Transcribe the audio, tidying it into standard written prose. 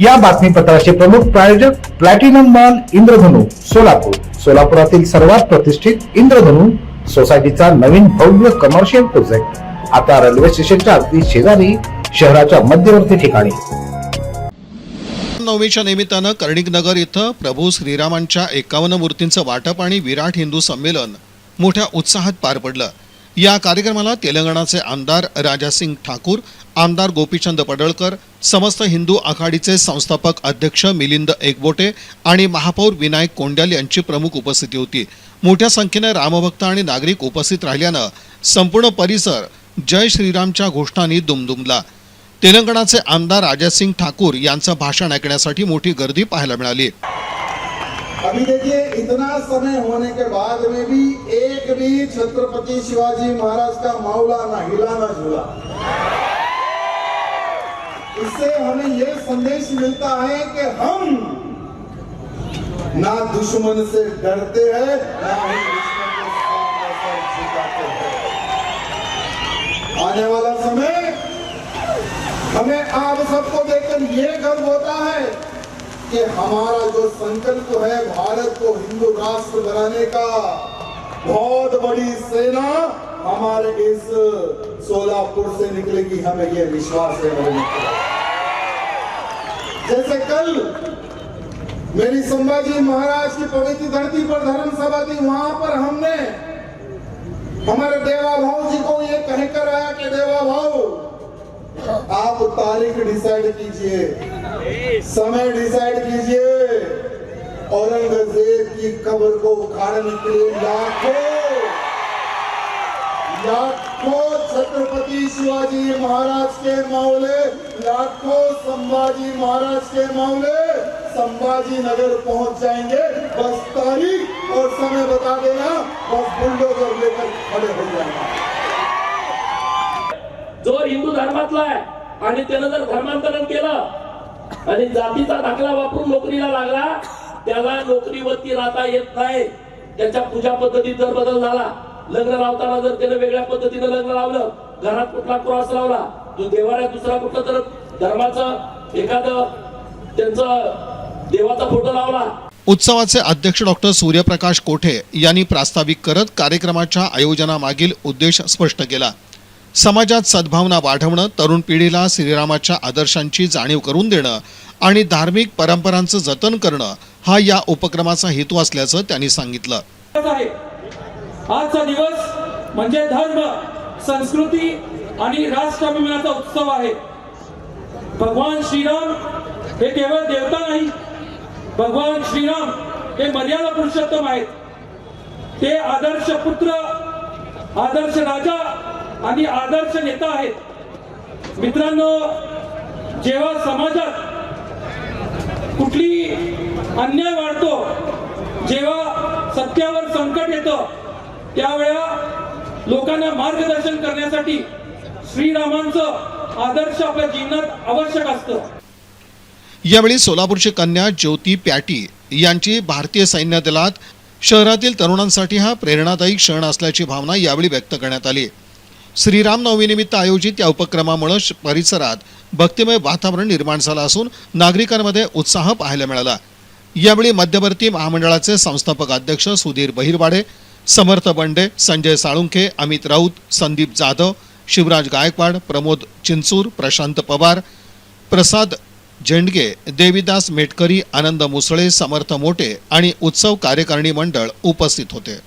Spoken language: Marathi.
या बातमीपत्राचे प्रमुख प्रायोजक प्लॅटिनम मॉल इंद्रधनु सोलापूर. सोलापुरातील सर्वात प्रतिष्ठित इंद्रधनु सोसायटीचा नवीन भव्य कमर्शियल प्रोजेक्ट आता रेल्वे स्टेशनच्या अगदी शेजारी शहराच्या मध्यवर्ती ठिकाणी. नवमीच्या निमित्तानं कर्णिकनगर इथं प्रभू श्रीरामांच्या 51 मूर्तींचं वाटप आणि विराट हिंदू संमेलन मोठ्या उत्साहात पार पडलं. या कार्यक्रमाला तेलंगणाचे आमदार राजासिंग ठाकूर, आमदार गोपीचंद पडळकर, समस्त हिंदू आघाडीचे संस्थापक अध्यक्ष मिलिंद एकबोटे आणि महापौर विनायक कोंड्याल यांची प्रमुख उपस्थिती होती. मोठ्या संख्येने रामभक्त आणि नागरिक उपस्थित राहिल्यानं संपूर्ण परिसर जय श्रीरामच्या घोषणांनी दुमदुमला. तेलंगणाचे आमदार राजासिंग ठाकूर यांचं भाषण ऐकण्यासाठी मोठी गर्दी पाहायला मिळाली. अभी देखिए, इतना समय होने के बाद में भी एक भी छत्रपति शिवाजी महाराज का मामला ना हिला ना झूला. इससे हमें ये संदेश मिलता है कि हम ना दुश्मन से डरते हैं, ना ही दुश्मन के सामने सर झुकाते हैं. आने वाला समय हमें आप सबको देखकर ये गर्व होता है कि हमारा जो संकल्प है भारत को हिंदू राष्ट्र बनाने का, बहुत बड़ी सेना हमारे इस सोलापुर से निकलेगी, हमें यह विश्वास है. जैसे कल मेरी संभाजी महाराज की पवित्र धरती पर धर्म सभा थी, वहां पर हमने हमारे देवा भाव जी को ये कहकर आया कि देवा भाव आप तारीख डिसाइड कीजिए, समय डिसाइड कीजिए. औरंगजेब की कब्र को उखाड़ने के लिए लाखों छत्रपति शिवाजी महाराज के मावले, लाखों संभाजी महाराज के मावले संभाजी नगर पहुंच जाएंगे. बस तारीख और समय बता देना, बस बुलडोजर लेकर खड़े हो जाएंगे. जो हिंदू धर्मातला आहे आणि त्यानं जर धर्मांतरण केलं आणि जातीचा दाखला वापरून नोकरीला लागला, त्याला नोकरीवरती राहता येत नाही. त्याच्या पूजा पद्धतीत जर बदल झाला, लग्न लावताना जर त्यानं वेगळ्या पद्धतीनं लग्न लावलं, घरात कुठला क्रॉस लावला, तो देवाऱ्यात दुसरा कुठला तर धर्माचं एखादं त्यांचं देवाचा फोटो लावला. उत्सवाचे अध्यक्ष डॉक्टर सूर्यप्रकाश कोठे यांनी प्रास्ताविक करत कार्यक्रमाच्या आयोजनामागील उद्देश स्पष्ट केला. समाजात सद्भावना वाढवणं, तरुण पिढीला श्रीरामाच्या आदर्शांची जाणीव करून देणं आणि धार्मिक परंपरांचं जतन करणं हा या उपक्रमाचा हेतू असल्याचं त्यांनी सांगितलं. आजचा दिवस म्हणजे धर्म, संस्कृती आणि राष्ट्राभिमानाचा उत्सव आहे. भगवान श्रीराम हे केवळ देवता नाही, भगवान श्रीराम हे मर्यादा पुरुषोत्तम आहेत. ते आदर्श पुत्र, आदर्श राजा आणि आदर्श नेता आहेत. मित्रांनो, जेव्हा समाजात कुठली अन्याय वाढतो, जेव्हा सत्यावर संकट येतं, त्यावेळा लोकांना मार्गदर्शन करण्यासाठी श्रीरामांचं आदर्श आपल्या जीवनात आवश्यक असतं. यावेळी सोलापूरची कन्या ज्योती प्याटी यांची भारतीय सैन्य दलात शहरातील तरुणांसाठी हा प्रेरणादायी क्षण असल्याची भावना यावेळी व्यक्त करण्यात आली. श्रीराम नवमीनिमित्त आयोजित या उपक्रमामुळे परिसरात भक्तिमय वातावरण निर्माण झालं असून नागरिकांमध्ये उत्साह पाहायला मिळाला. यावेळी मध्यवर्ती महामंडळाचे संस्थापक अध्यक्ष सुधीर बहिरवाडे, समर्थ बंडे, संजय साळुंखे, अमित राऊत, संदीप जाधव, शिवराज गायकवाड, प्रमोद चिंचूर, प्रशांत पवार, प्रसाद झेंडगे, देवीदास मेटकरी, आनंद मुसळे, समर्थ मोटे आणि उत्सव कार्यकारिणी मंडळ उपस्थित होते.